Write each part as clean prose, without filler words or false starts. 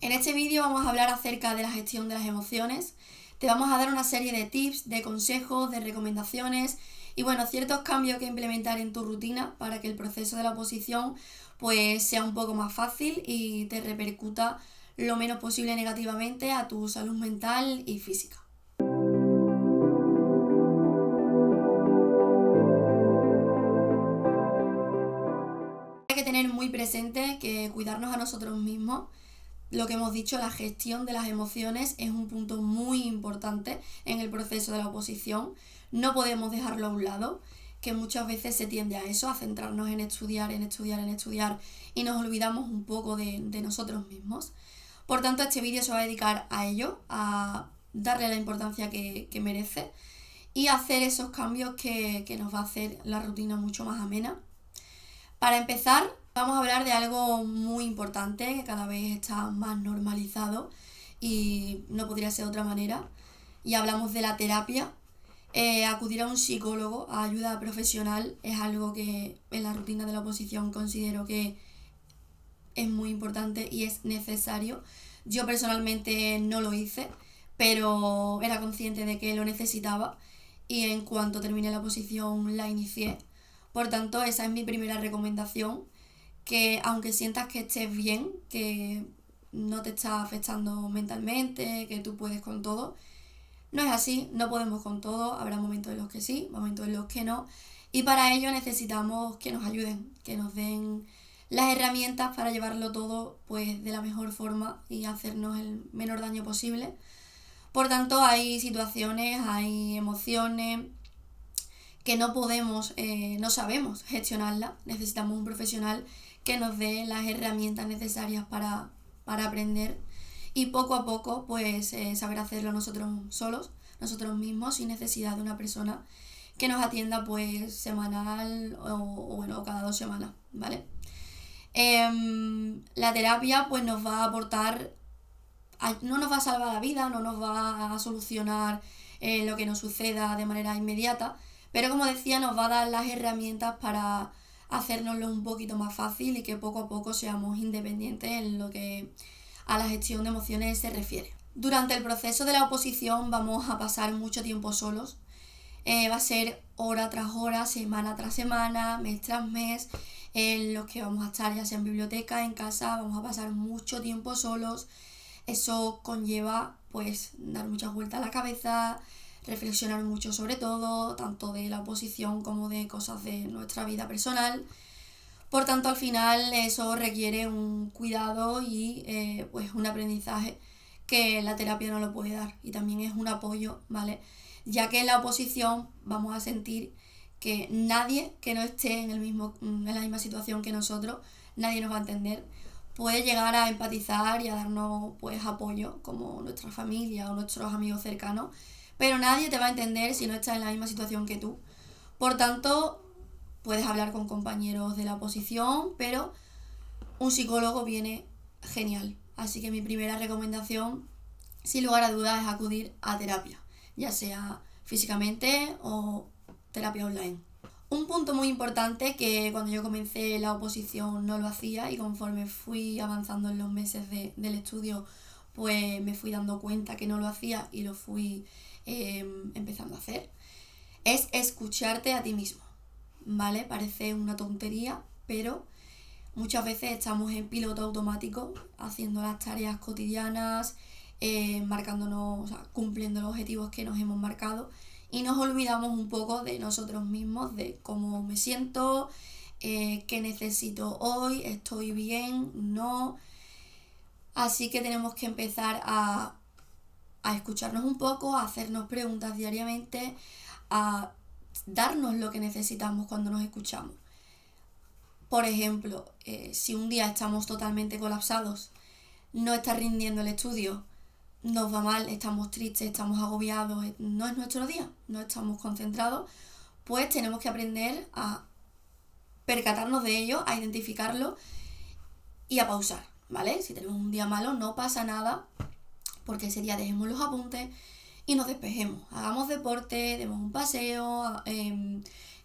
En este vídeo vamos a hablar acerca de la gestión de las emociones. Te vamos a dar una serie de tips, de consejos, de recomendaciones y ciertos cambios que implementar en tu rutina para que el proceso de la oposición pues sea un poco más fácil y te repercuta lo menos posible negativamente a tu salud mental y física. Hay que tener muy presente que cuidarnos a nosotros mismos, lo que hemos dicho, la gestión de las emociones es un punto muy importante en el proceso de la oposición. No podemos dejarlo a un lado, que muchas veces se tiende a eso, a centrarnos en estudiar y nos olvidamos un poco de nosotros mismos. Por tanto, este vídeo se va a dedicar a ello, a darle la importancia que merece y hacer esos cambios que nos va a hacer la rutina mucho más amena. Para empezar, vamos a hablar de algo muy importante que cada vez está más normalizado y no podría ser de otra manera. Y hablamos de la terapia. Acudir a un psicólogo, a ayuda profesional, es algo que en la rutina de la oposición considero que es muy importante y es necesario. Yo personalmente no lo hice, pero era consciente de que lo necesitaba y en cuanto terminé la oposición la inicié. Por tanto, esa es mi primera recomendación, que aunque sientas que estés bien, que no te está afectando mentalmente, que tú puedes con todo, no es así, no podemos con todo, habrá momentos en los que sí, momentos en los que no, y para ello necesitamos que nos ayuden, que nos den las herramientas para llevarlo todo pues de la mejor forma y hacernos el menor daño posible. Por tanto, hay situaciones, hay emociones que no podemos, no sabemos gestionarlas. Necesitamos un profesional que nos dé las herramientas necesarias para aprender y poco a poco pues saber hacerlo nosotros solos, nosotros mismos, sin necesidad de una persona que nos atienda pues semanal o cada 2 semanas, ¿vale? La terapia pues nos va a aportar, no nos va a salvar la vida, no nos va a solucionar lo que nos suceda de manera inmediata, pero como decía, nos va a dar las herramientas para hacérnoslo un poquito más fácil y que poco a poco seamos independientes en lo que a la gestión de emociones se refiere. Durante el proceso de la oposición vamos a pasar mucho tiempo solos. Va a ser hora tras hora, semana tras semana, mes tras mes, en los que vamos a estar ya sea en biblioteca, en casa, vamos a pasar mucho tiempo solos. Eso conlleva pues dar muchas vueltas a la cabeza, reflexionar mucho sobre todo, tanto de la oposición como de cosas de nuestra vida personal. Por tanto, al final eso requiere un cuidado y pues un aprendizaje que la terapia no lo puede dar, y también es un apoyo, ¿vale? Ya que en la oposición vamos a sentir que nadie que no esté en la misma situación que nosotros, nadie nos va a entender. Puede llegar a empatizar y a darnos pues apoyo, como nuestra familia o nuestros amigos cercanos, pero nadie te va a entender si no estás en la misma situación que tú. Por tanto, puedes hablar con compañeros de la oposición, pero un psicólogo viene genial. Así que mi primera recomendación, sin lugar a dudas, es acudir a terapia, ya sea físicamente o terapia online. Un punto muy importante, que cuando yo comencé la oposición no lo hacía y conforme fui avanzando en los meses del estudio pues me fui dando cuenta que no lo hacía y lo fui empezando a hacer, es escucharte a ti mismo, ¿vale? Parece una tontería, pero muchas veces estamos en piloto automático haciendo las tareas cotidianas, marcándonos, o sea, cumpliendo los objetivos que nos hemos marcado y nos olvidamos un poco de nosotros mismos, de cómo me siento, qué necesito hoy, estoy bien, no. Así que tenemos que empezar a escucharnos un poco, a hacernos preguntas diariamente, a darnos lo que necesitamos cuando nos escuchamos. Por ejemplo, si un día estamos totalmente colapsados, no está rindiendo el estudio, nos va mal, estamos tristes, estamos agobiados, no es nuestro día, no estamos concentrados, pues tenemos que aprender a percatarnos de ello, a identificarlo y a pausar, ¿vale? Si tenemos un día malo, no pasa nada, porque ese día dejemos los apuntes y nos despejemos, hagamos deporte, demos un paseo,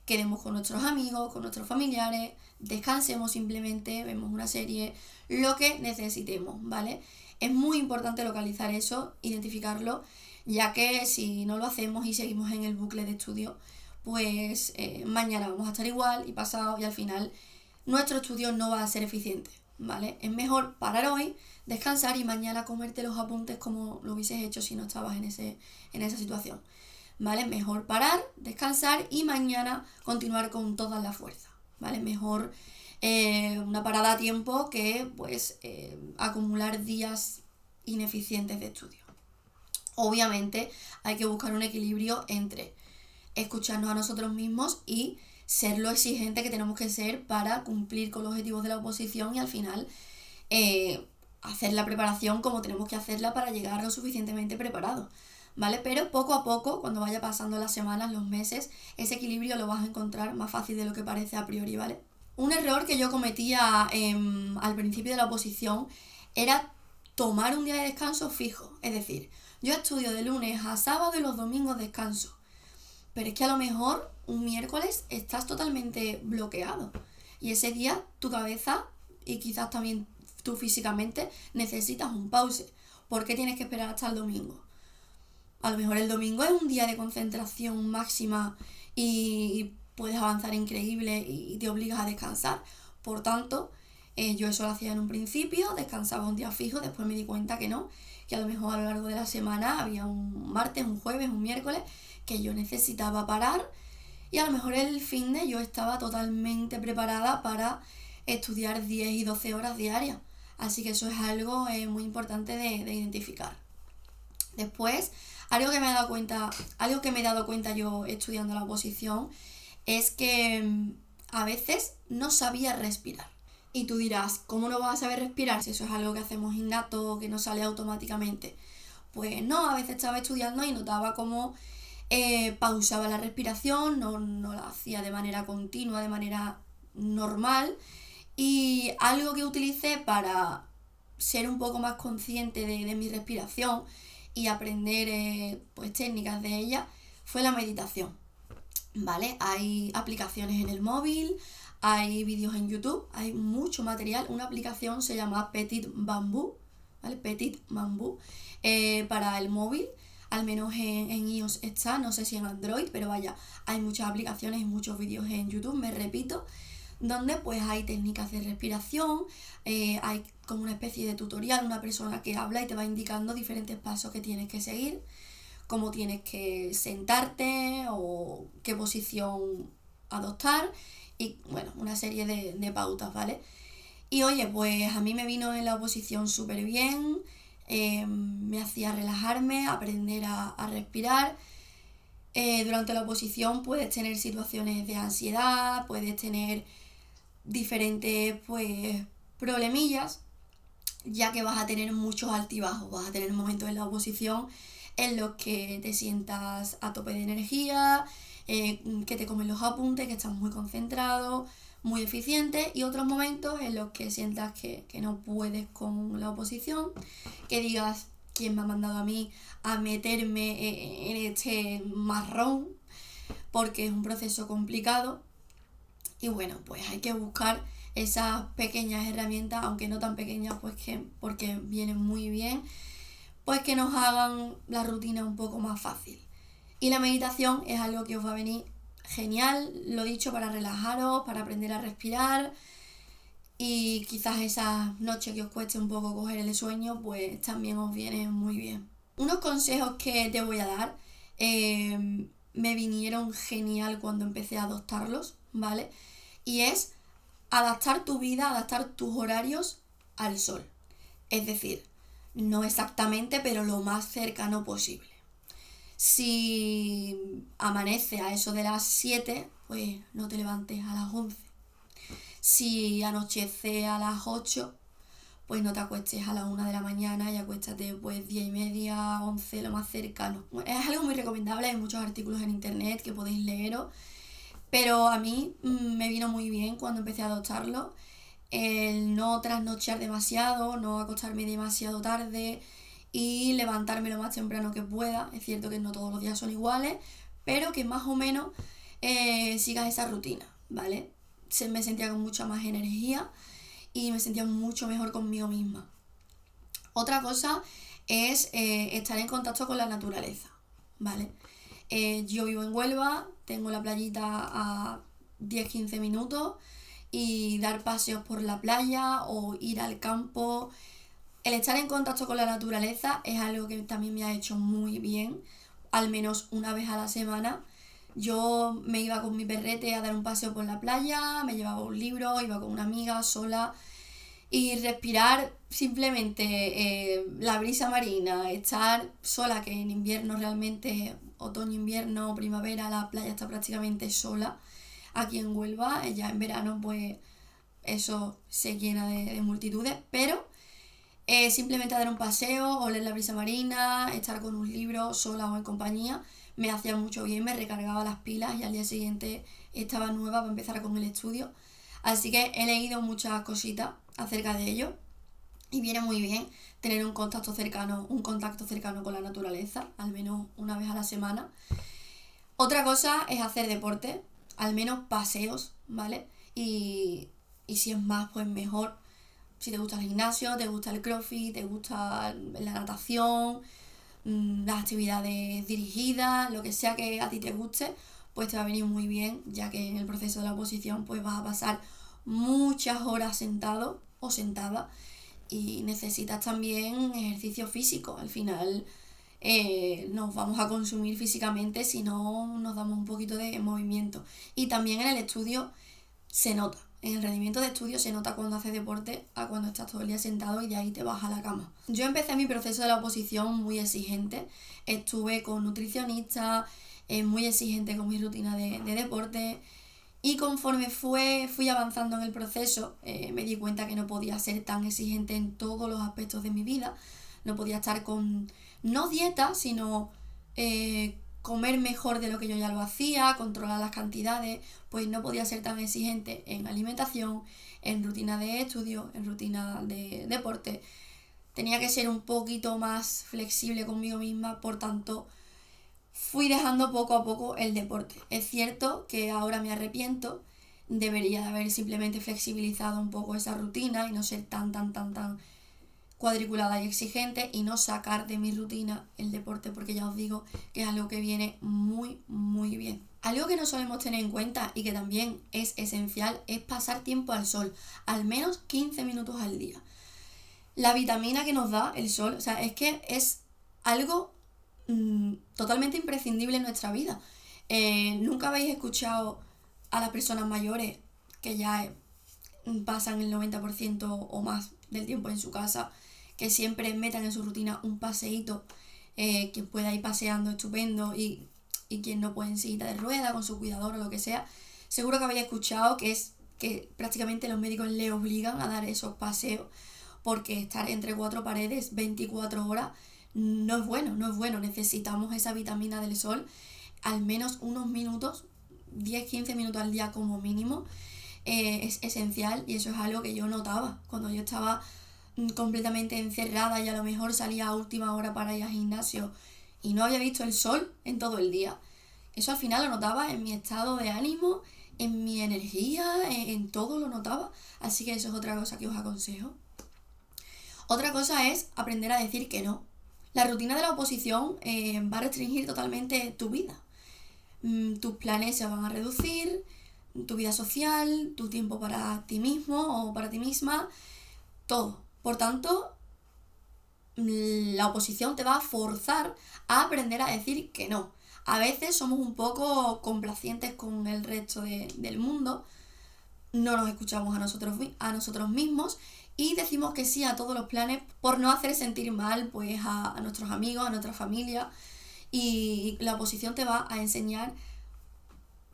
quedemos con nuestros amigos, con nuestros familiares, descansemos simplemente, vemos una serie, lo que necesitemos, ¿vale? Es muy importante localizar eso, identificarlo, ya que si no lo hacemos y seguimos en el bucle de estudio, pues mañana vamos a estar igual y pasado, y al final nuestro estudio no va a ser eficiente, ¿vale? Es mejor parar hoy, descansar y mañana comerte los apuntes como lo hubieses hecho si no estabas en esa situación, ¿vale? Mejor parar, descansar y mañana continuar con toda la fuerza, ¿vale? Mejor una parada a tiempo que pues acumular días ineficientes de estudio. Obviamente hay que buscar un equilibrio entre escucharnos a nosotros mismos y ser lo exigente que tenemos que ser para cumplir con los objetivos de la oposición y al final hacer la preparación como tenemos que hacerla para llegar lo suficientemente preparados, ¿vale? Pero poco a poco, cuando vaya pasando las semanas, los meses, ese equilibrio lo vas a encontrar más fácil de lo que parece a priori, ¿vale? Un error que yo cometía al principio de la oposición era tomar un día de descanso fijo, es decir, yo estudio de lunes a sábado y los domingos descanso. Pero es que a lo mejor un miércoles estás totalmente bloqueado. Y ese día tu cabeza y quizás también tú físicamente necesitas un pause. ¿Por qué tienes que esperar hasta el domingo? A lo mejor el domingo es un día de concentración máxima y puedes avanzar increíble y te obligas a descansar. Por tanto, yo eso lo hacía en un principio, descansaba un día fijo, después me di cuenta que no, que a lo mejor a lo largo de la semana había un martes, un jueves, un miércoles que yo necesitaba parar y a lo mejor el fin de yo estaba totalmente preparada para estudiar 10 y 12 horas diarias. Así que eso es algo muy importante de identificar. Después, algo que me he dado cuenta yo estudiando la oposición es que a veces no sabía respirar. Y tú dirás, ¿cómo no vas a saber respirar si eso es algo que hacemos innato, que no sale automáticamente? Pues no, a veces estaba estudiando y notaba cómo pausaba la respiración, no la hacía de manera continua, de manera normal. Y algo que utilicé para ser un poco más consciente de mi respiración y aprender pues técnicas de ella fue la meditación, ¿vale? Hay aplicaciones en el móvil, hay vídeos en YouTube, hay mucho material. Una aplicación se llama Petit Bambú, ¿vale? Petit Bambú, para el móvil, al menos en iOS está, no sé si en Android, pero vaya, hay muchas aplicaciones y muchos vídeos en YouTube, me repito, donde pues hay técnicas de respiración, hay como una especie de tutorial, una persona que habla y te va indicando diferentes pasos que tienes que seguir, cómo tienes que sentarte o qué posición adoptar y bueno, una serie de pautas, ¿vale? Y oye, pues a mí me vino en la oposición súper bien, me hacía relajarme, aprender a respirar. Durante la oposición puedes tener situaciones de ansiedad, puedes tener diferentes pues problemillas, ya que vas a tener muchos altibajos, vas a tener momentos en la oposición en los que te sientas a tope de energía, que te comen los apuntes, que estás muy concentrado, muy eficiente, y otros momentos en los que sientas que no puedes con la oposición, que digas, ¿quién me ha mandado a mí a meterme en este marrón? Porque es un proceso complicado. Y bueno, pues hay que buscar esas pequeñas herramientas, aunque no tan pequeñas, pues porque vienen muy bien, pues que nos hagan la rutina un poco más fácil. Y la meditación es algo que os va a venir genial, lo dicho, para relajaros, para aprender a respirar, y quizás esa noche que os cueste un poco coger el sueño, pues también os viene muy bien. Unos consejos que te voy a dar me vinieron genial cuando empecé a adoptarlos, ¿vale? Y es adaptar tu vida, adaptar tus horarios al sol. Es decir, no exactamente, pero lo más cercano posible. Si amanece a eso de las 7, pues no te levantes a las 11. Si anochece a las 8, pues no te acuestes a las 1 de la mañana y acuéstate pues 10 y media, 11, lo más cercano. Es algo muy recomendable, hay muchos artículos en internet que podéis leeros, pero a mí me vino muy bien cuando empecé a adoptarlo el no trasnochar demasiado, no acostarme demasiado tarde y levantarme lo más temprano que pueda. Es cierto que no todos los días son iguales, pero que más o menos sigas esa rutina, ¿vale? Me sentía con mucha más energía y me sentía mucho mejor conmigo misma. Otra cosa es estar en contacto con la naturaleza, ¿vale? Yo vivo en Huelva, tengo la playita a 10-15 minutos y dar paseos por la playa o ir al campo. El estar en contacto con la naturaleza es algo que también me ha hecho muy bien, al menos una vez a la semana. Yo me iba con mi perrete a dar un paseo por la playa, me llevaba un libro, iba con una amiga sola y respirar simplemente la brisa marina, estar sola, que en invierno realmente, otoño, invierno, primavera, la playa está prácticamente sola aquí en Huelva, ya en verano pues eso se llena de multitudes, pero simplemente dar un paseo, oler la brisa marina, estar con un libro sola o en compañía, me hacía mucho bien, me recargaba las pilas y al día siguiente estaba nueva para empezar con el estudio. Así que he leído muchas cositas acerca de ello y viene muy bien tener un contacto cercano con la naturaleza, al menos una vez a la semana. Otra cosa es hacer deporte, al menos paseos, ¿vale? Y si es más, pues mejor. Si te gusta el gimnasio, te gusta el crossfit, te gusta la natación, las actividades dirigidas, lo que sea que a ti te guste, pues te va a venir muy bien, ya que en el proceso de la oposición pues vas a pasar muchas horas sentado o sentada y necesitas también ejercicio físico. Al final nos vamos a consumir físicamente si no nos damos un poquito de movimiento. Y también en el estudio se nota. En el rendimiento de estudio se nota cuando haces deporte a cuando estás todo el día sentado y de ahí te vas a la cama. Yo empecé mi proceso de la oposición muy exigente. Estuve con nutricionista, muy exigente con mi rutina de deporte. Y conforme fui avanzando en el proceso, me di cuenta que no podía ser tan exigente en todos los aspectos de mi vida. No podía estar con, no dieta, sino comer mejor de lo que yo ya lo hacía, controlar las cantidades, pues no podía ser tan exigente en alimentación, en rutina de estudio, en rutina de deporte. Tenía que ser un poquito más flexible conmigo misma, por tanto fui dejando poco a poco el deporte. Es cierto que ahora me arrepiento, debería de haber simplemente flexibilizado un poco esa rutina y no ser tan cuadriculada y exigente y no sacar de mi rutina el deporte, porque ya os digo que es algo que viene muy bien. Algo que no solemos tener en cuenta y que también es esencial es pasar tiempo al sol, al menos 15 minutos al día. La vitamina que nos da el sol, o sea, es que es algo totalmente imprescindible en nuestra vida. Nunca habéis escuchado a las personas mayores que ya pasan el 90% o más del tiempo en su casa, que siempre metan en su rutina un paseíto, que pueda ir paseando estupendo y quien no puede en silla de rueda con su cuidador o lo que sea. Seguro que habéis escuchado que es que prácticamente los médicos le obligan a dar esos paseos, porque estar entre cuatro paredes 24 horas no es bueno. Necesitamos esa vitamina del sol, al menos unos minutos, 10-15 minutos al día como mínimo. Es esencial y eso es algo que yo notaba cuando yo estaba completamente encerrada y a lo mejor salía a última hora para ir al gimnasio y no había visto el sol en todo el día. Eso al final lo notaba en mi estado de ánimo, en mi energía, en todo lo notaba. Así que eso es otra cosa que os aconsejo. Otra cosa es aprender a decir que no. La rutina de la oposición va a restringir totalmente tu vida. Tus planes se van a reducir, tu vida social, tu tiempo para ti mismo o para ti misma, todo. Por tanto, la oposición te va a forzar a aprender a decir que no. A veces somos un poco complacientes con el resto del mundo, no nos escuchamos a nosotros mismos y decimos que sí a todos los planes por no hacer sentir mal pues a nuestros amigos, a nuestra familia, y la oposición te va a enseñar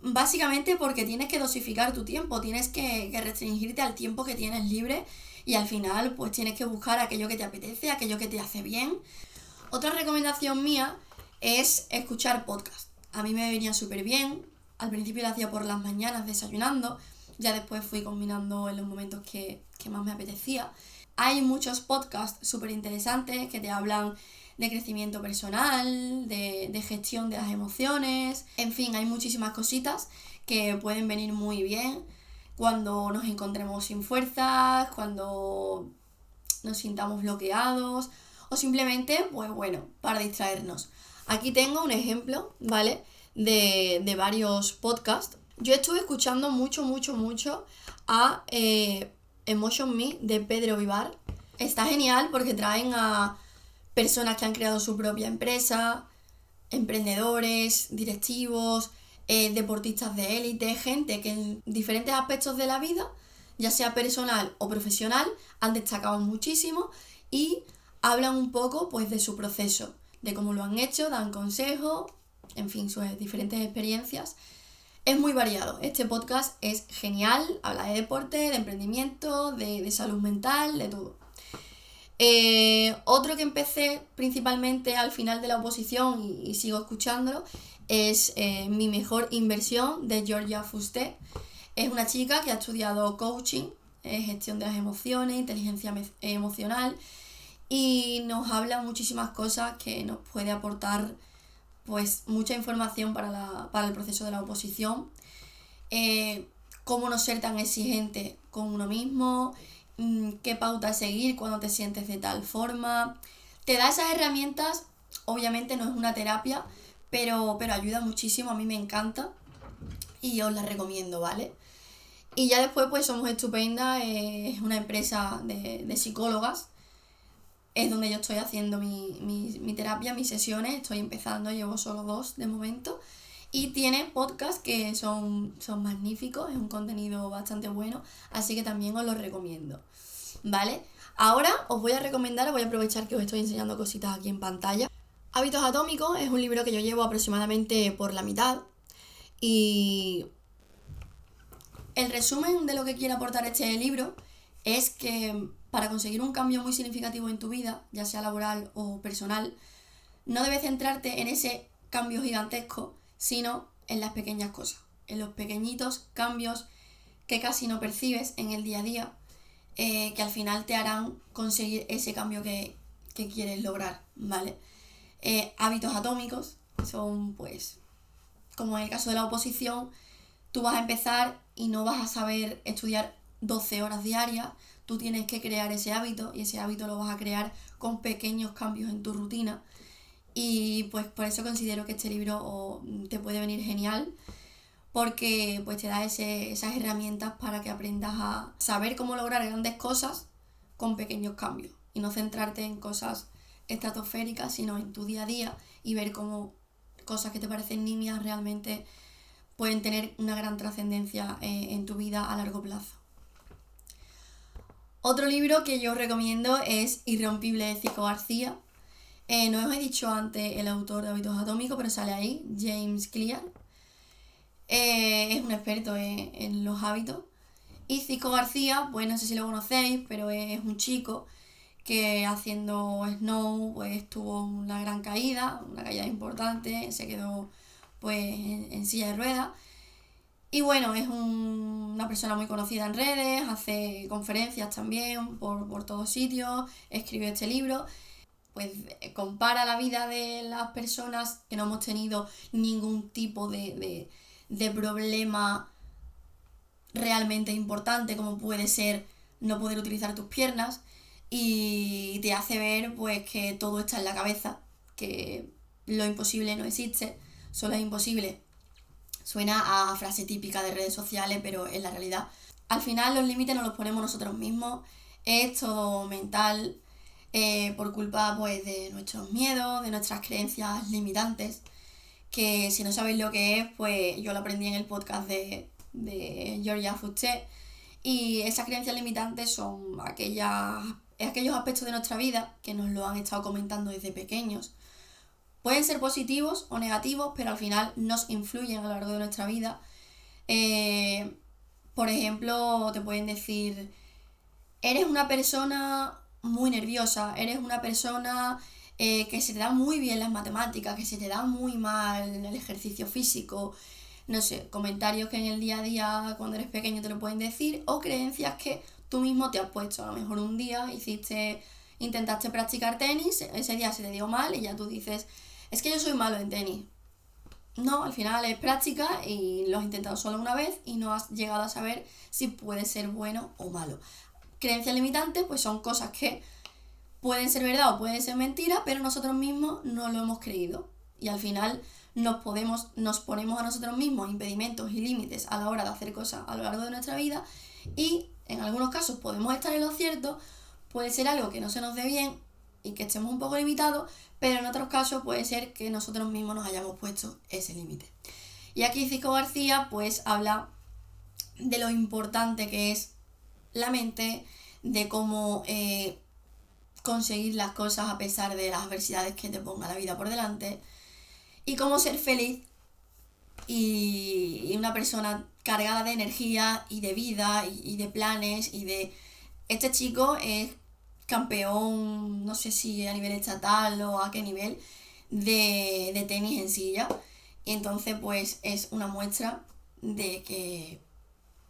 básicamente porque tienes que dosificar tu tiempo, tienes que restringirte al tiempo que tienes libre y al final pues tienes que buscar aquello que te apetece, aquello que te hace bien. Otra recomendación mía es escuchar podcast. A mí me venía súper bien, al principio lo hacía por las mañanas desayunando, ya después fui combinando en los momentos que más me apetecía. Hay muchos podcasts súper interesantes que te hablan de crecimiento personal, de gestión de las emociones, en fin, hay muchísimas cositas que pueden venir muy bien cuando nos encontremos sin fuerzas, cuando nos sintamos bloqueados o simplemente, pues bueno, para distraernos. Aquí tengo un ejemplo, ¿vale? De varios podcasts. Yo estuve escuchando mucho a Emotion Me de Pedro Vivar. Está genial porque traen a personas que han creado su propia empresa, emprendedores, directivos, deportistas de élite, gente que en diferentes aspectos de la vida, ya sea personal o profesional, han destacado muchísimo y hablan un poco pues de su proceso, de cómo lo han hecho, dan consejos, en fin, sus diferentes experiencias. Es muy variado, este podcast es genial, habla de deporte, de emprendimiento, de salud mental, de todo. Otro que empecé principalmente al final de la oposición y sigo escuchándolo es Mi mejor inversión de Georgia Fusté. Es una chica que ha estudiado coaching, gestión de las emociones, inteligencia emocional y nos habla muchísimas cosas que nos puede aportar pues mucha información para el proceso de la oposición. Cómo no ser tan exigente con uno mismo, qué pauta seguir cuando te sientes de tal forma. Te da esas herramientas, obviamente no es una terapia, pero ayuda muchísimo, a mí me encanta y os la recomiendo, ¿vale? Y ya después pues Somos Estupendas, es una empresa de psicólogas, es donde yo estoy haciendo mi terapia, mis sesiones, estoy empezando, llevo solo 2 de momento. Y tiene podcasts que son magníficos, es un contenido bastante bueno, así que también os lo recomiendo, ¿vale? Ahora voy a aprovechar que os estoy enseñando cositas aquí en pantalla. Hábitos Atómicos es un libro que yo llevo aproximadamente por la mitad y el resumen de lo que quiere aportar este libro es que para conseguir un cambio muy significativo en tu vida, ya sea laboral o personal, no debes centrarte en ese cambio gigantesco, sino en las pequeñas cosas, en los pequeñitos cambios que casi no percibes en el día a día, que al final te harán conseguir ese cambio que quieres lograr, ¿vale? Hábitos atómicos son, pues, como en el caso de la oposición, tú vas a empezar y no vas a saber estudiar 12 horas diarias, tú tienes que crear ese hábito y ese hábito lo vas a crear con pequeños cambios en tu rutina. Y pues por eso considero que este libro te puede venir genial, porque pues te da esas herramientas para que aprendas a saber cómo lograr grandes cosas con pequeños cambios y no centrarte en cosas estratosféricas, sino en tu día a día y ver cómo cosas que te parecen nimias realmente pueden tener una gran trascendencia en tu vida a largo plazo. Otro libro que yo os recomiendo es Irrompible de Cico García. No os he dicho antes el autor de Hábitos Atómicos, pero sale ahí, James Clear. Es un experto en los hábitos. Y Cico García, pues no sé si lo conocéis, pero es un chico que haciendo snow pues tuvo una gran caída, una caída importante, se quedó pues en silla de ruedas. Y bueno, es una persona muy conocida en redes, hace conferencias también por todos sitios, escribió este libro. Pues compara la vida de las personas que no hemos tenido ningún tipo de problema realmente importante, como puede ser no poder utilizar tus piernas, y te hace ver pues que todo está en la cabeza, que lo imposible no existe, solo es imposible. Suena a frase típica de redes sociales, pero en la realidad al final los límites nos los ponemos nosotros mismos, es todo mental, por culpa pues de nuestros miedos, de nuestras creencias limitantes, que si no sabéis lo que es, pues yo lo aprendí en el podcast de Georgia Fusté, y esas creencias limitantes son aquellos aspectos de nuestra vida que nos lo han estado comentando desde pequeños. Pueden ser positivos o negativos, pero al final nos influyen a lo largo de nuestra vida. Por ejemplo, te pueden decir, eres una persona muy nerviosa, eres una persona que se te da muy bien las matemáticas, que se te da muy mal el ejercicio físico, no sé, comentarios que en el día a día cuando eres pequeño te lo pueden decir, o creencias que tú mismo te has puesto. A lo mejor un día intentaste practicar tenis, ese día se te dio mal y ya tú dices, es que yo soy malo en tenis. No, al final es práctica y lo has intentado solo una vez y no has llegado a saber si puede ser bueno o malo. Creencias limitantes pues son cosas que pueden ser verdad o pueden ser mentira, pero nosotros mismos no lo hemos creído. Y al final nos ponemos a nosotros mismos impedimentos y límites a la hora de hacer cosas a lo largo de nuestra vida, y en algunos casos podemos estar en lo cierto, puede ser algo que no se nos dé bien y que estemos un poco limitados, pero en otros casos puede ser que nosotros mismos nos hayamos puesto ese límite. Y aquí Cisco García pues habla de lo importante que es la mente, de cómo conseguir las cosas a pesar de las adversidades que te ponga la vida por delante, y cómo ser feliz y una persona cargada de energía y de vida y de planes y de... Este chico es campeón, no sé si a nivel estatal o a qué nivel, de tenis en silla. Y entonces pues es una muestra de que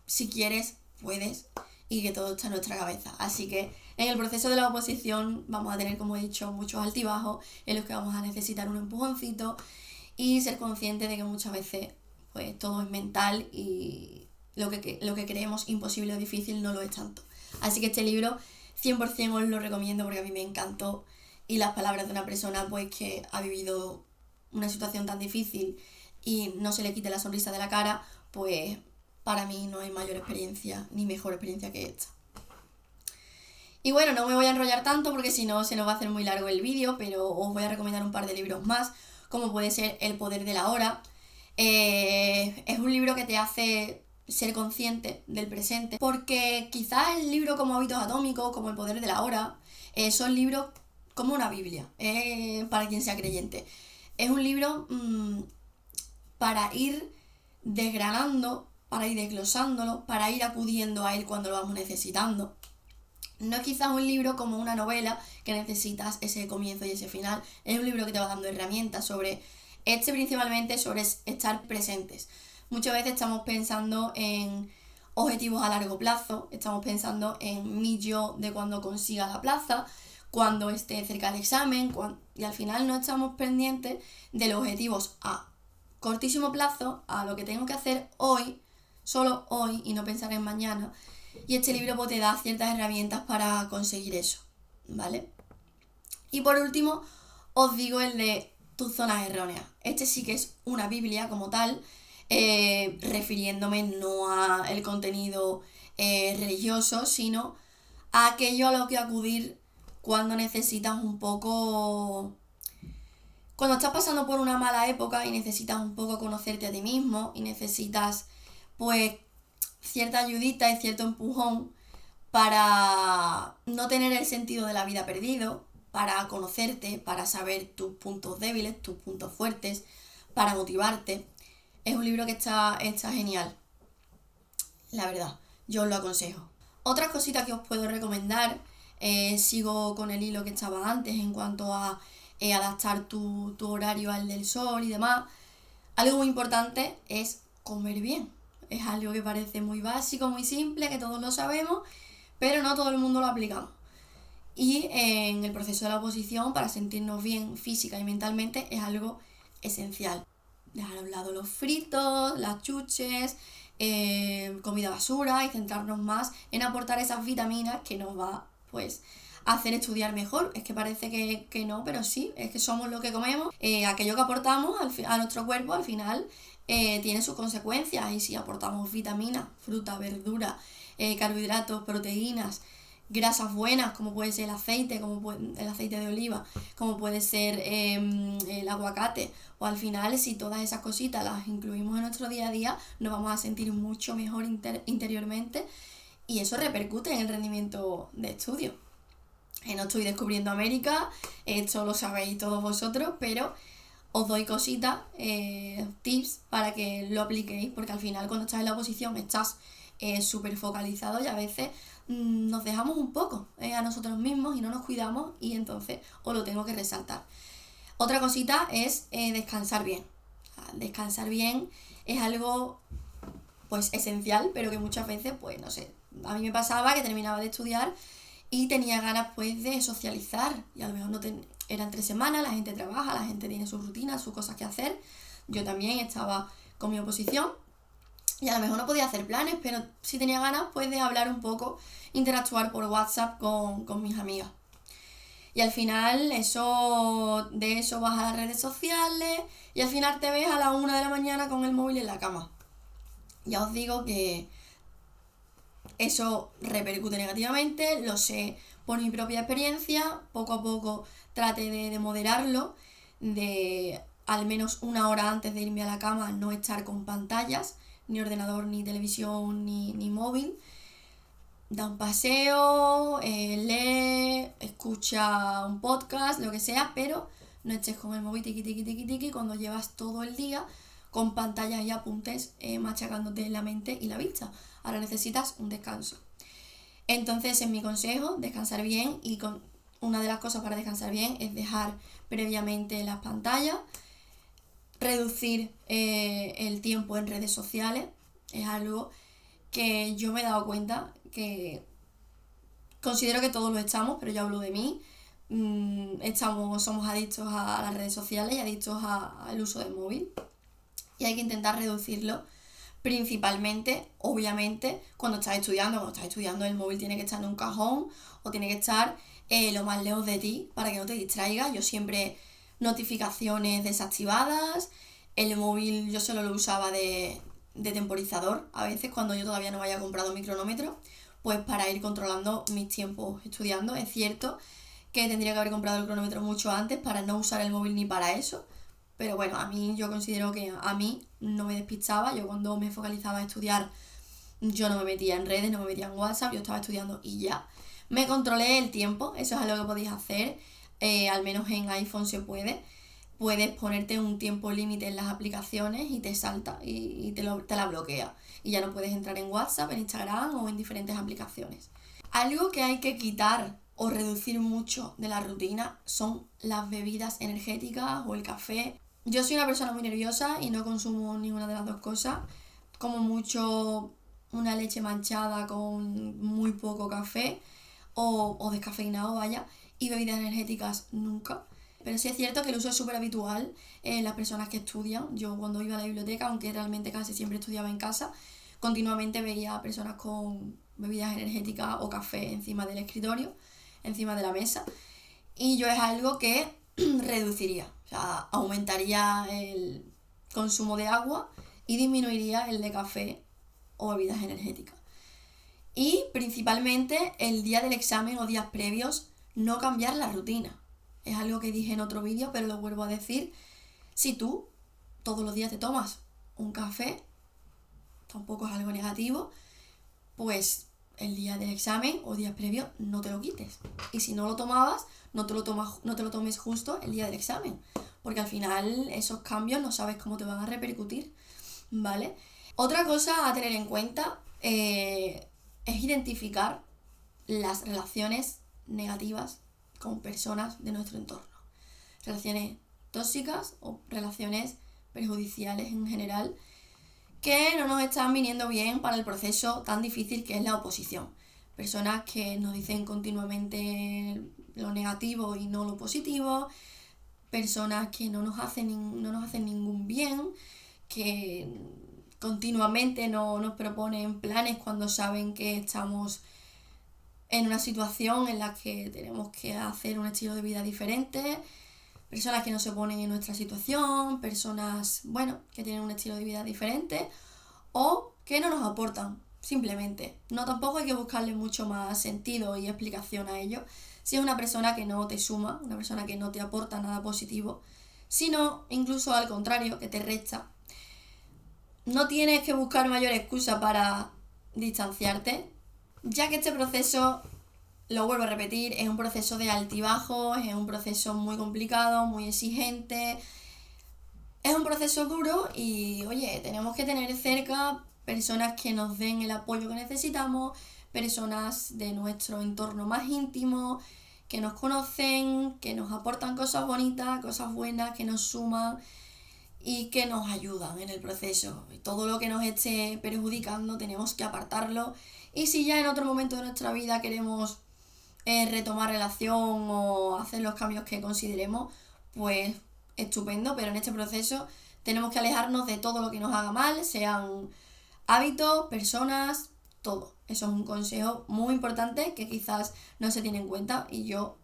si quieres, puedes, y que todo está en nuestra cabeza. Así que en el proceso de la oposición vamos a tener, como he dicho, muchos altibajos en los que vamos a necesitar un empujoncito, y ser conscientes de que muchas veces pues todo es mental y lo que creemos imposible o difícil no lo es tanto. Así que este libro 100% os lo recomiendo porque a mí me encantó, y las palabras de una persona pues que ha vivido una situación tan difícil y no se le quite la sonrisa de la cara, pues para mí no hay mayor experiencia ni mejor experiencia que esta. Y bueno, no me voy a enrollar tanto porque si no se nos va a hacer muy largo el vídeo, pero os voy a recomendar un par de libros más, como puede ser El poder de la hora. Es un libro que te hace ser consciente del presente, porque quizás el libro como Hábitos Atómicos, como El poder de la hora, son libros como una Biblia, para quien sea creyente. Es un libro para ir desgranando, para ir desglosándolo, para ir acudiendo a él cuando lo vamos necesitando. No es quizás un libro como una novela que necesitas ese comienzo y ese final. Es un libro que te va dando herramientas principalmente sobre estar presentes. Muchas veces estamos pensando en objetivos a largo plazo, estamos pensando en mi yo de cuando consiga la plaza, cuando esté cerca del examen, y al final no estamos pendientes de los objetivos a cortísimo plazo, a lo que tengo que hacer hoy, solo hoy, y no pensar en mañana. Y este libro pues, te da ciertas herramientas para conseguir eso, ¿vale? Y por último, os digo el de Tus zonas erróneas. Este sí que es una Biblia como tal, refiriéndome no a el contenido religioso, sino a aquello a lo que acudir cuando necesitas un poco... Cuando estás pasando por una mala época y necesitas un poco conocerte a ti mismo y necesitas, pues, cierta ayudita y cierto empujón para no tener el sentido de la vida perdido, para conocerte, para saber tus puntos débiles, tus puntos fuertes, para motivarte. Es un libro que está genial, la verdad, yo os lo aconsejo. Otras cositas que os puedo recomendar, sigo con el hilo que estaba antes en cuanto a adaptar tu horario al del sol y demás. Algo muy importante es comer bien. Es algo que parece muy básico, muy simple, que todos lo sabemos, pero no todo el mundo lo aplicamos. Y en el proceso de la oposición, para sentirnos bien física y mentalmente, es algo esencial. Dejar a un lado los fritos, las chuches, comida basura, y centrarnos más en aportar esas vitaminas que nos va pues a hacer estudiar mejor. Es que parece que no, pero sí, es que somos lo que comemos. Aquello que aportamos a nuestro cuerpo al final tiene sus consecuencias, y si aportamos vitaminas, fruta, verdura, carbohidratos, proteínas, grasas buenas como puede ser el aceite de oliva, como puede ser el aguacate, o al final si todas esas cositas las incluimos en nuestro día a día, nos vamos a sentir mucho mejor interiormente, y eso repercute en el rendimiento de estudio. No estoy descubriendo América, esto lo sabéis todos vosotros, pero os doy cositas, tips para que lo apliquéis, porque al final cuando estás en la oposición estás súper focalizado, y a veces nos dejamos un poco a nosotros mismos y no nos cuidamos, y entonces os lo tengo que resaltar. Otra cosita es descansar bien. Descansar bien es algo pues esencial, pero que muchas veces, pues no sé, a mí me pasaba que terminaba de estudiar y tenía ganas pues de socializar, y a lo mejor era entre semana, la gente trabaja, la gente tiene sus rutinas, sus cosas que hacer. Yo también estaba con mi oposición y a lo mejor no podía hacer planes, pero sí tenía ganas pues de hablar un poco, interactuar por WhatsApp con mis amigas. Y al final de eso vas a las redes sociales y al final te ves a las 1 de la mañana con el móvil en la cama. Ya os digo que eso repercute negativamente, lo sé por mi propia experiencia, poco a poco trate de moderarlo, de al menos 1 hora antes de irme a la cama no estar con pantallas, ni ordenador, ni televisión, ni móvil. Da un paseo, lee, escucha un podcast, lo que sea, pero no estés con el móvil tiqui cuando llevas todo el día con pantallas y apuntes machacándote la mente y la vista. Ahora necesitas un descanso. Entonces, en mi consejo, descansar bien, y una de las cosas para descansar bien es dejar previamente las pantallas, reducir el tiempo en redes sociales. Es algo que yo me he dado cuenta que considero que todos lo estamos, pero yo hablo de mí. Somos adictos a las redes sociales y adictos al uso del móvil, y hay que intentar reducirlo, principalmente, obviamente, cuando estás estudiando. Cuando estás estudiando, el móvil tiene que estar en un cajón o tiene que estar lo más lejos de ti para que no te distraigas. Yo siempre notificaciones desactivadas, el móvil yo solo lo usaba de temporizador, a veces cuando yo todavía no había comprado mi cronómetro, pues para ir controlando mis tiempos estudiando. Es cierto que tendría que haber comprado el cronómetro mucho antes para no usar el móvil ni para eso, pero bueno, yo considero que a mí no me despistaba. Yo cuando me focalizaba a estudiar, yo no me metía en redes, no me metía en WhatsApp, yo estaba estudiando y ya. Me controlé el tiempo, eso es algo que podéis hacer, al menos en iPhone se puede. Puedes ponerte un tiempo límite en las aplicaciones y te salta y te la bloquea. Y ya no puedes entrar en WhatsApp, en Instagram o en diferentes aplicaciones. Algo que hay que quitar o reducir mucho de la rutina son las bebidas energéticas o el café. Yo soy una persona muy nerviosa y no consumo ninguna de las dos cosas. Como mucho una leche manchada con muy poco café o descafeinado, vaya, y bebidas energéticas nunca. Pero sí es cierto que el uso es súper habitual en las personas que estudian. Yo cuando iba a la biblioteca, aunque realmente casi siempre estudiaba en casa, continuamente veía a personas con bebidas energéticas o café encima del escritorio, encima de la mesa. Y yo es algo que reduciría, o sea, aumentaría el consumo de agua y disminuiría el de café o bebidas energéticas. Y principalmente el día del examen o días previos, no cambiar la rutina. Es algo que dije en otro vídeo, pero lo vuelvo a decir. Si tú todos los días te tomas un café, tampoco es algo negativo, pues el día del examen o días previos no te lo quites. Y si no lo tomabas, no te lo tomes justo el día del examen, porque al final esos cambios no sabes cómo te van a repercutir, ¿vale? Otra cosa a tener en cuenta es identificar las relaciones negativas con personas de nuestro entorno. Relaciones tóxicas o relaciones perjudiciales en general que no nos están viniendo bien para el proceso tan difícil que es la oposición. Personas que nos dicen continuamente lo negativo y no lo positivo, personas que no nos hacen ningún bien, que continuamente no nos proponen planes cuando saben que estamos en una situación en la que tenemos que hacer un estilo de vida diferente, personas que no se ponen en nuestra situación, personas, que tienen un estilo de vida diferente o que no nos aportan, simplemente. No, tampoco hay que buscarle mucho más sentido y explicación a ello. Si es una persona que no te suma, una persona que no te aporta nada positivo, sino incluso al contrario, que te resta, no tienes que buscar mayor excusa para distanciarte, ya que este proceso, lo vuelvo a repetir, es un proceso de altibajos, es un proceso muy complicado, muy exigente, es un proceso duro y, oye, tenemos que tener cerca personas que nos den el apoyo que necesitamos, personas de nuestro entorno más íntimo, que nos conocen, que nos aportan cosas bonitas, cosas buenas, que nos suman y que nos ayudan en el proceso. Todo lo que nos esté perjudicando tenemos que apartarlo. Y si ya en otro momento de nuestra vida queremos retomar relación o hacer los cambios que consideremos, pues estupendo, pero en este proceso tenemos que alejarnos de todo lo que nos haga mal, sean hábitos, personas, todo. Eso es un consejo muy importante que quizás no se tiene en cuenta y yo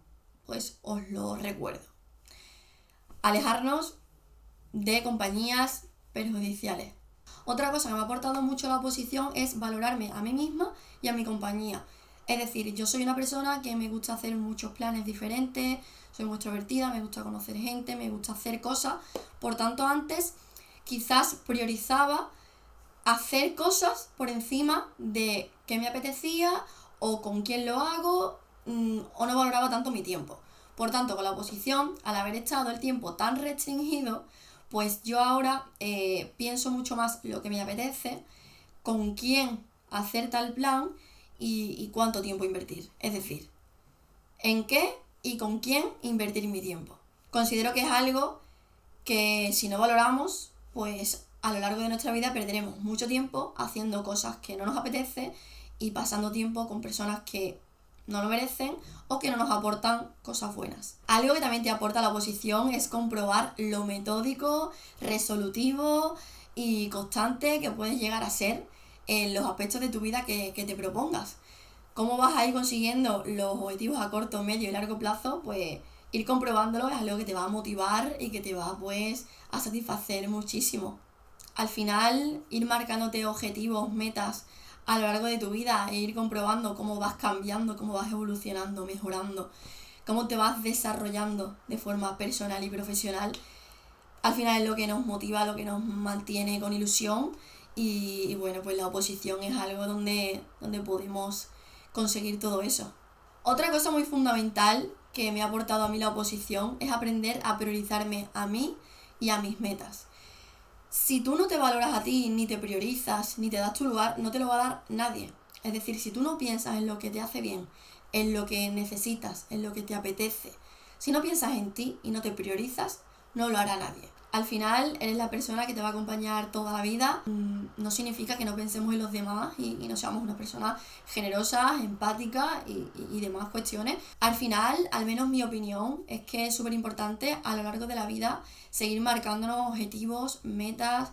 pues os lo recuerdo. Alejarnos de compañías perjudiciales. Otra cosa que me ha aportado mucho la oposición es valorarme a mí misma y a mi compañía. Es decir, yo soy una persona que me gusta hacer muchos planes diferentes, soy muy extrovertida, me gusta conocer gente, me gusta hacer cosas. Por tanto, antes quizás priorizaba hacer cosas por encima de qué me apetecía o con quién lo hago, o no valoraba tanto mi tiempo. Por tanto, con la oposición, al haber estado el tiempo tan restringido, pues yo ahora pienso mucho más lo que me apetece, con quién hacer tal plan y cuánto tiempo invertir. Es decir, en qué y con quién invertir mi tiempo. Considero que es algo que si no valoramos, pues a lo largo de nuestra vida perderemos mucho tiempo haciendo cosas que no nos apetece y pasando tiempo con personas que no lo merecen o que no nos aportan cosas buenas. Algo que también te aporta la oposición es comprobar lo metódico, resolutivo y constante que puedes llegar a ser en los aspectos de tu vida que te propongas. ¿Cómo vas a ir consiguiendo los objetivos a corto, medio y largo plazo? Pues ir comprobándolo es algo que te va a motivar y que te va pues a satisfacer muchísimo. Al final, ir marcándote objetivos, metas a lo largo de tu vida e ir comprobando cómo vas cambiando, cómo vas evolucionando, mejorando, cómo te vas desarrollando de forma personal y profesional, al final es lo que nos motiva, lo que nos mantiene con ilusión y bueno, pues la oposición es algo donde podemos conseguir todo eso. Otra cosa muy fundamental que me ha aportado a mí la oposición es aprender a priorizarme a mí y a mis metas. Si tú no te valoras a ti, ni te priorizas, ni te das tu lugar, no te lo va a dar nadie. Es decir, si tú no piensas en lo que te hace bien, en lo que necesitas, en lo que te apetece, si no piensas en ti y no te priorizas, no lo hará nadie. Al final eres la persona que te va a acompañar toda la vida. No significa que no pensemos en los demás y no seamos una persona generosa, empática y demás cuestiones. Al final, al menos mi opinión, es que es súper importante a lo largo de la vida seguir marcándonos objetivos, metas,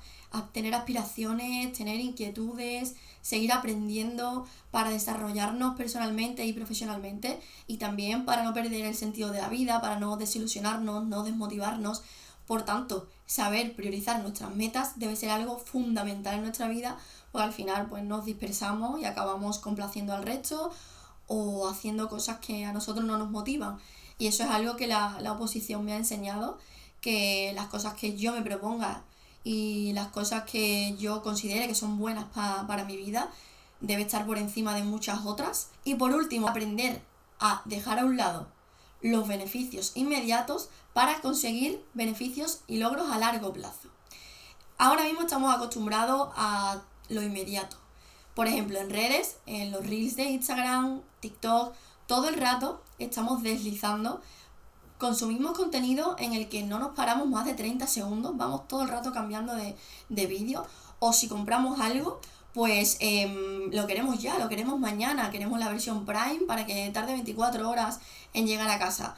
tener aspiraciones, tener inquietudes, seguir aprendiendo para desarrollarnos personalmente y profesionalmente y también para no perder el sentido de la vida, para no desilusionarnos, no desmotivarnos. Por tanto, saber priorizar nuestras metas debe ser algo fundamental en nuestra vida, porque al final pues, nos dispersamos y acabamos complaciendo al resto o haciendo cosas que a nosotros no nos motivan. Y eso es algo que la oposición me ha enseñado, que las cosas que yo me proponga y las cosas que yo considere que son buenas para mi vida debe estar por encima de muchas otras. Y por último, aprender a dejar a un lado los beneficios inmediatos para conseguir beneficios y logros a largo plazo. Ahora mismo estamos acostumbrados a lo inmediato. Por ejemplo, en redes, en los reels de Instagram, TikTok, todo el rato estamos deslizando. Consumimos contenido en el que no nos paramos más de 30 segundos, vamos todo el rato cambiando de vídeo. O si compramos algo, pues lo queremos ya, lo queremos mañana, queremos la versión Prime para que tarde 24 horas en llegar a casa.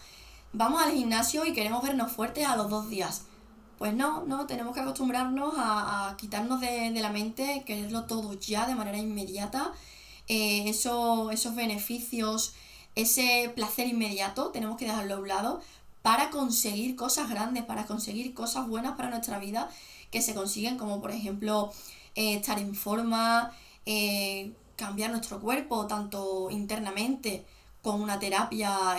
Vamos al gimnasio y queremos vernos fuertes a los 2 días. Pues no, tenemos que acostumbrarnos a quitarnos de la mente, quererlo todo ya de manera inmediata. Esos beneficios, ese placer inmediato, tenemos que dejarlo a un lado para conseguir cosas grandes, para conseguir cosas buenas para nuestra vida que se consiguen, como por ejemplo estar en forma, cambiar nuestro cuerpo tanto internamente con una terapia,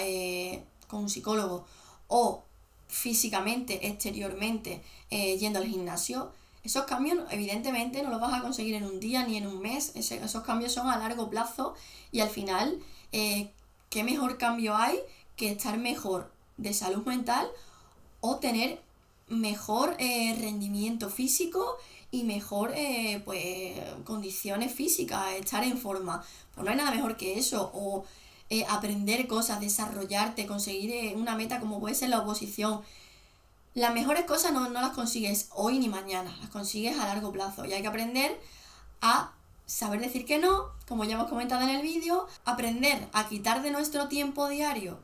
con un psicólogo o físicamente, exteriormente, yendo al gimnasio. Esos cambios evidentemente no los vas a conseguir en un día ni en un mes, esos cambios son a largo plazo y al final ¿qué mejor cambio hay que estar mejor de salud mental o tener mejor rendimiento físico y mejor pues condiciones físicas, estar en forma? Pues no hay nada mejor que eso. O aprender cosas, desarrollarte, conseguir una meta como puede ser la oposición. Las mejores cosas no las consigues hoy ni mañana, las consigues a largo plazo y hay que aprender a saber decir que no, como ya hemos comentado en el vídeo, aprender a quitar de nuestro tiempo diario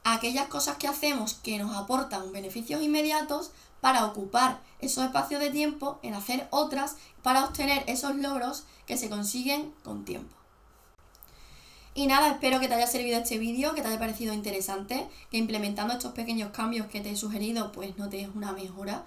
aquellas cosas que hacemos que nos aportan beneficios inmediatos para ocupar esos espacios de tiempo en hacer otras para obtener esos logros que se consiguen con tiempo. Y nada, espero que te haya servido este vídeo, que te haya parecido interesante, que implementando estos pequeños cambios que te he sugerido, pues notes una mejora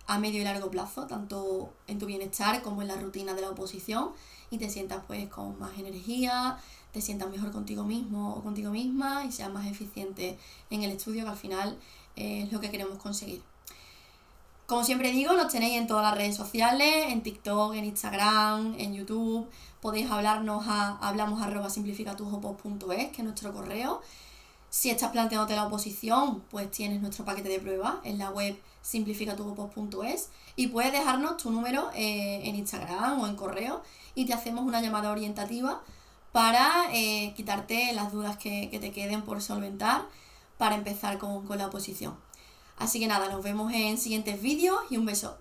a medio y largo plazo, tanto en tu bienestar como en la rutina de la oposición, y te sientas pues con más energía, te sientas mejor contigo mismo o contigo misma y seas más eficiente en el estudio, que al final es lo que queremos conseguir. Como siempre digo, nos tenéis en todas las redes sociales, en TikTok, en Instagram, en YouTube. Podéis hablarnos a hablamos@simplificatujopos.es, que es nuestro correo. Si estás planteándote la oposición, pues tienes nuestro paquete de pruebas en la web simplificatujopos.es y puedes dejarnos tu número en Instagram o en correo y te hacemos una llamada orientativa para quitarte las dudas que te queden por solventar para empezar con la oposición. Así que nada, nos vemos en siguientes vídeos y un beso.